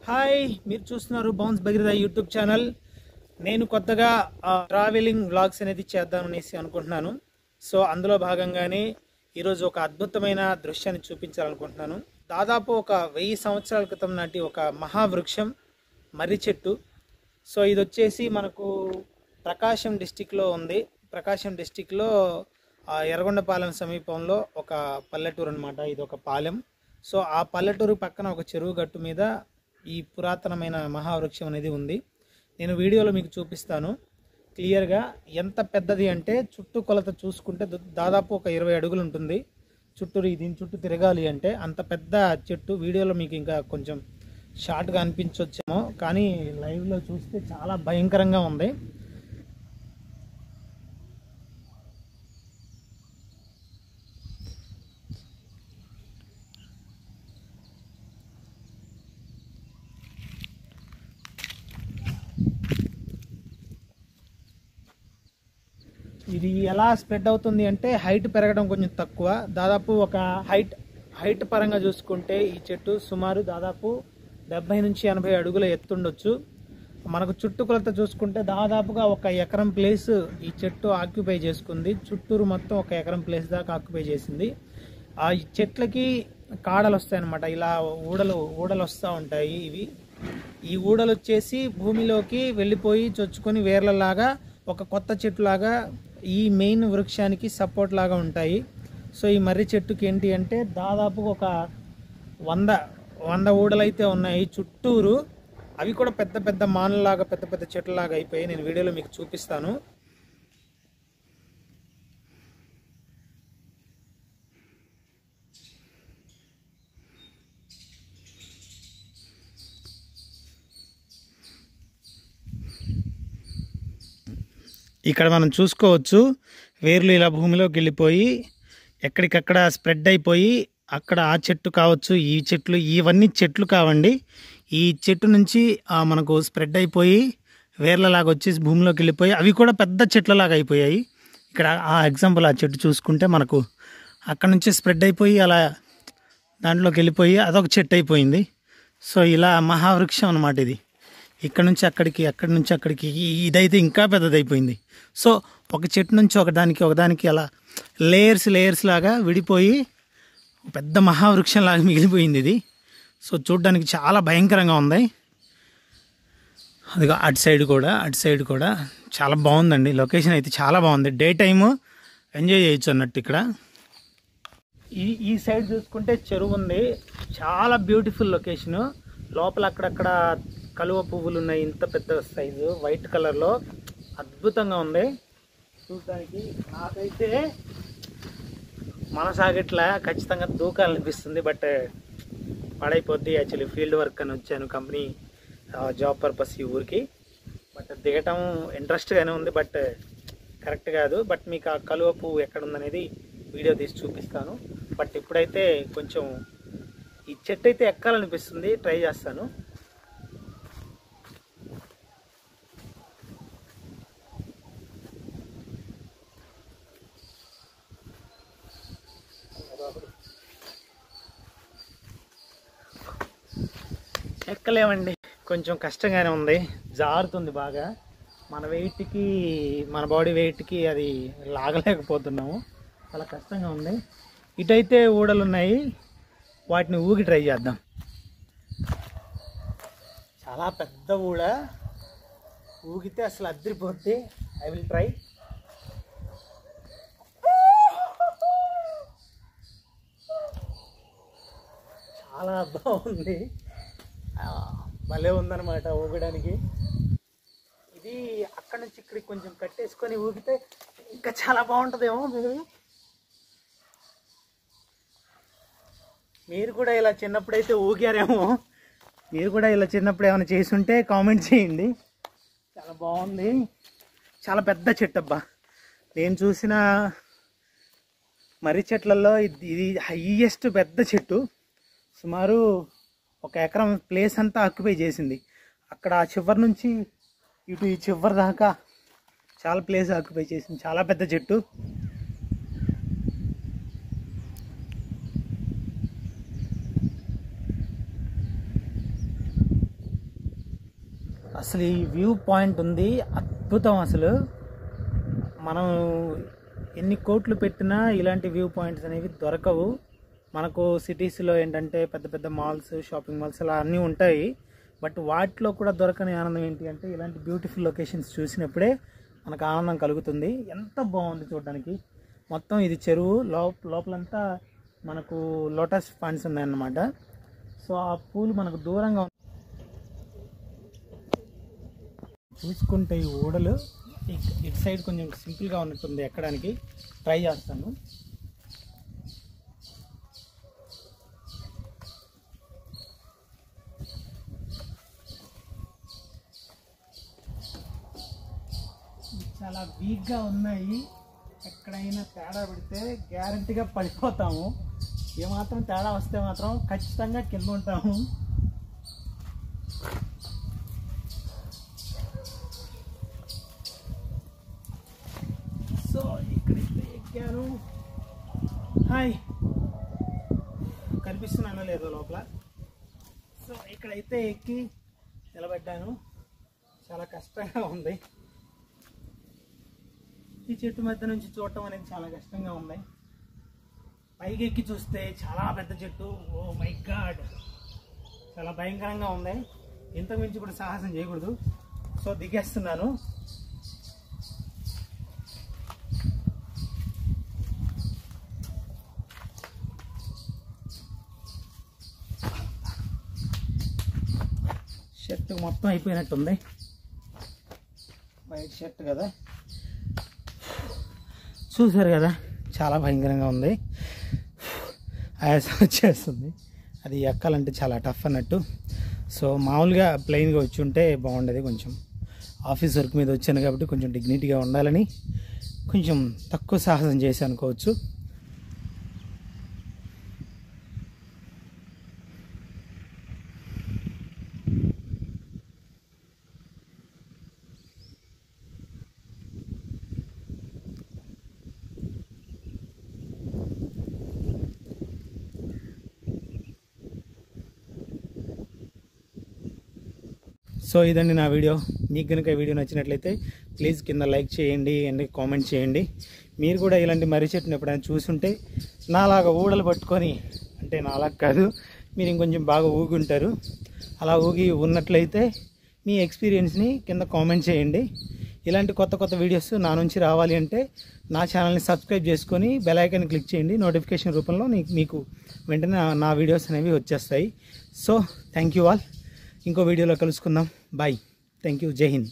Hi, మీరు చూస్తున్నారు bounce Bhagiratha YouTube channel. నేను కొత్తగా ట్రావెలింగ్ వ్లాగ్స్ అనేది చేద్దామనేసి అనుకుంటున్నాను. సో అందులో భాగంగానే ఈరోజు ఒక అద్భుతమైన దృశ్యాన్ని చూపించాలనుకుంటున్నాను. దాదాపు ఒక 1000 సంవత్సరాల క్రితం నాటి ఒక మహావృక్షం మర్రి చెట్టు. సో ఇది వచ్చేసి మనకు ప్రకాశం డిస్టిక్లో ఉంది. ప్రకాశం డిస్టిక్లో ఎర్రగొండపాలెం సమీపంలో ఒక పల్లెటూరు అనమాట. ఇది ఒక పాలెం. సో ఆ పల్లెటూరు పక్కన ఒక చెరువు గట్టు మీద ఈ పురాతనమైన మహావృక్షం అనేది ఉంది. నేను వీడియోలో మీకు చూపిస్తాను క్లియర్గా. ఎంత పెద్దది అంటే చుట్టూ కొలత చూసుకుంటే దాదాపు ఒక 20 అడుగులు ఉంటుంది. దీని చుట్టూ తిరగాలి అంటే అంత పెద్ద చెట్టు. వీడియోలో మీకు ఇంకా కొంచెం షార్ట్గా అనిపించవచ్చేమో, కానీ లైవ్లో చూస్తే చాలా భయంకరంగా ఉంది. ఇది ఎలా స్ప్రెడ్ అవుతుంది అంటే హైట్ పెరగడం కొంచెం తక్కువ. దాదాపు ఒక హైట్ పరంగా చూసుకుంటే ఈ చెట్టు సుమారు దాదాపు 70 నుంచి 80 అడుగుల ఎత్తుండొచ్చు. మనకు చుట్టుకొలత చూసుకుంటే దాదాపుగా 1 ఎకరం ప్లేస్ ఈ చెట్టు ఆక్యుపై చేసుకుంది. చుట్టూరు మొత్తం 1 ఎకరం ప్లేస్ దాకా ఆక్యుపై చేసింది. ఆ చెట్లకి కాడలు వస్తాయి అన్నమాట. ఇలా ఊడలు వస్తూ ఉంటాయి. ఈ ఊడలు వచ్చేసి భూమిలోకి వెళ్ళిపోయి చొచ్చుకొని వేర్లలాగా ఒక కొత్త చెట్టులాగా ఈ మెయిన్ వృక్షానికి సపోర్ట్ లాగా ఉంటాయి. సో ఈ మర్రి చెట్టుకి ఏంటి అంటే దాదాపు ఒక 100 ఊడలైతే ఉన్నాయి చుట్టూరు. అవి కూడా పెద్ద పెద్ద మానులాగా పెద్ద పెద్ద చెట్లలాగా అయిపోయాయి. నేను వీడియోలో మీకు చూపిస్తాను. ఇక్కడ మనం చూసుకోవచ్చు వేర్లు ఇలా భూమిలోకి వెళ్ళిపోయి ఎక్కడికక్కడ స్ప్రెడ్ అయిపోయి అక్కడ ఆ చెట్టు కావచ్చు, ఈ చెట్లు, ఇవన్నీ చెట్లు కావండి. ఈ చెట్టు నుంచి మనకు స్ప్రెడ్ అయిపోయి వేర్లలాగా వచ్చేసి భూమిలోకి వెళ్ళిపోయి అవి కూడా పెద్ద చెట్లలాగా అయిపోయాయి. ఇక్కడ ఆ ఎగ్జాంపుల్ ఆ చెట్టు చూసుకుంటే మనకు అక్కడ నుంచి స్ప్రెడ్ అయిపోయి అలా దాంట్లోకి వెళ్ళిపోయి అదొక చెట్టు అయిపోయింది. సో ఇలా మహావృక్షం అన్నమాట ఇది. ఇక్కడ నుంచి అక్కడికి, అక్కడి నుంచి అక్కడికి, ఇదైతే ఇంకా పెద్దదైపోయింది. సో ఒక చెట్టు నుంచి ఒకదానికి అలా లేయర్స్ లాగా విడిపోయి పెద్ద మహావృక్షం లాగా మిగిలిపోయింది ఇది. సో చూడ్డానికి చాలా భయంకరంగా ఉంది. అదిగో అటు సైడ్ కూడా చాలా బాగుందండి. లొకేషన్ అయితే చాలా బాగుంది. డే టైము ఎంజాయ్ చేయొచ్చు అన్నట్టు. ఇక్కడ ఈ సైడ్ చూసుకుంటే చెరువు ఉంది. చాలా బ్యూటిఫుల్ లొకేషను. లోపల అక్కడక్కడ కలువ పువ్వులు ఉన్నాయి. ఇంత పెద్ద సైజు వైట్ కలర్లో అద్భుతంగా ఉంది చూడడానికి. నాకైతే మనసాగట్లా ఖచ్చితంగా దూకాలనిపిస్తుంది. బట్ పాడైపోద్ది. యాక్చువల్లీ ఫీల్డ్ వర్క్ అని వచ్చాను, కంపెనీ జాబ్ పర్పస్ ఈ ఊరికి. బట్ దిగటం ఇంట్రెస్ట్గానే ఉంది, బట్ కరెక్ట్ కాదు. బట్ మీకు ఆ కలువ పువ్వు ఎక్కడ ఉందనేది వీడియో తీసి చూపిస్తాను. బట్ ఇప్పుడైతే కొంచెం ఈ చెట్టు అయితే ఎక్కాలనిపిస్తుంది, ట్రై చేస్తాను. ఎక్కలేమండి, కొంచెం కష్టంగానే ఉంది. జారుతుంది బాగా. మన బాడీ వెయిట్కి అది లాగలేకపోతున్నాము. చాలా కష్టంగా ఉంది. ఇటైతే ఊడలు ఉన్నాయి, వాటిని ఊగి ట్రై చేద్దాం. చాలా పెద్ద ఊగితే అసలు అద్దరిపోద్ది. I will try. చాలా బాగుంది, భలే ఉందన్నమాట ఊగడానికి. ఇది అక్కడి నుంచి ఇక్కడికి కొంచెం కట్టేసుకొని ఊగితే ఇంకా చాలా బాగుంటుందేమో. మీరు కూడా ఇలా చిన్నప్పుడైతే ఊగారేమో. మీరు కూడా ఇలా చిన్నప్పుడు ఏమైనా చేసుంటే కామెంట్ చేయండి. చాలా బాగుంది. చాలా పెద్ద చెట్టు అబ్బా. నేను చూసిన మర్రి చెట్లలో ఇది హైయెస్ట్ పెద్ద చెట్టు. సుమారు 1 ఎకరం ప్లేస్ అంతా ఆక్యుపై చేసింది. అక్కడ ఆ చివరి నుంచి ఇటు ఈ చివరి దాకా చాలా ప్లేస్ ఆక్యుపై చేసింది. చాలా పెద్ద చెట్టు. అసలు ఈ వ్యూ పాయింట్ ఉంది, అద్భుతం. అసలు మనం ఎన్ని కోట్లు పెట్టినా ఇలాంటి వ్యూ పాయింట్స్ అనేవి దొరకవు. మనకు సిటీస్లో ఏంటంటే పెద్ద పెద్ద మాల్స్, షాపింగ్ మాల్స్ అలా అన్నీ ఉంటాయి. బట్ వాటిలో కూడా దొరకని ఆనందం ఏంటి అంటే ఇలాంటి బ్యూటిఫుల్ లొకేషన్స్ చూసినప్పుడే మనకు ఆనందం కలుగుతుంది. ఎంత బాగుంది చూడడానికి. మొత్తం ఇది చెరువు, లోపలంతా మనకు లోటస్ పాండ్స్ ఉన్నాయన్నమాట. సో ఆ పూలు మనకు దూరంగా చూసుకుంటే ఈ ఓడలు ఇటు సైడ్ కొంచెం సింపుల్గా ఉన్నట్టుంది ఎక్కడానికి. ట్రై చేస్తాను. చాలా వీక్గా ఉన్నాయి. ఎక్కడైనా తేడా పెడితే గ్యారంటీగా పడిపోతాము. ఏమాత్రం తేడా వస్తే మాత్రం ఖచ్చితంగా కింద ఉంటాము. సో ఇక్కడైతే ఎక్కాను. హాయ్, కనిపిస్తున్నానో లేదో లోపల. సో ఇక్కడైతే ఎక్కి నిలబడ్డాను. చాలా కష్టంగా ఉంది. ఈ చెట్టు మధ్య నుంచి చూడటం అనేది చాలా కష్టంగా ఉంది. పైకి ఎక్కి చూస్తే చాలా పెద్ద చెట్టు. ఓ మై గాడ్, చాలా భయంకరంగా ఉంది. ఇంతకు మించి కూడా సాహసం చేయకూడదు. సో దిగేస్తున్నాను. షర్ట్ మొత్తం అయిపోయినట్టుంది. వైట్ షర్ట్ కదా, చూసారు కదా, చాలా భయంకరంగా ఉంది. ఆయాసం వచ్చేస్తుంది. అది ఎక్కాలంటే చాలా టఫ్ అన్నట్టు. సో మామూలుగా ప్లెయిన్గా వచ్చి ఉంటే బాగుండేది. కొంచెం ఆఫీస్ వర్క్ మీద వచ్చాను కాబట్టి కొంచెం డిగ్నిటీగా ఉండాలని కొంచెం తక్కువ సాహసం చేసి అనుకోవచ్చు. సో ఇదండి నా వీడియో. మీకు కనుక ఈ వీడియో నచ్చినట్లయితే ప్లీజ్ కింద లైక్ చేయండి అండ్ కామెంట్ చేయండి. మీరు కూడా ఇలాంటి మర్రి చెట్టును ఎప్పుడైనా చూసుంటే నాలాగా ఊడలు పట్టుకొని, అంటే నాలాగా కాదు, మీరు ఇంకొంచెం బాగా ఊగి ఉంటారు. అలా ఊగి ఉన్నట్లయితే మీ ఎక్స్పీరియన్స్ని కింద కామెంట్ చేయండి. ఇలాంటి కొత్త కొత్త వీడియోస్ నా నుంచి రావాలి అంటే నా ఛానల్ని సబ్స్క్రైబ్ చేసుకొని బెల్ ఐకాన్ క్లిక్ చేయండి. నోటిఫికేషన్ రూపంలో మీకు వెంటనే నా వీడియోస్ అనేవి వచ్చేస్తాయి. So thank you all. ఇంకో వీడియోలో కలుసుకుందాం. బాయ్. Thank you. జై హింద్.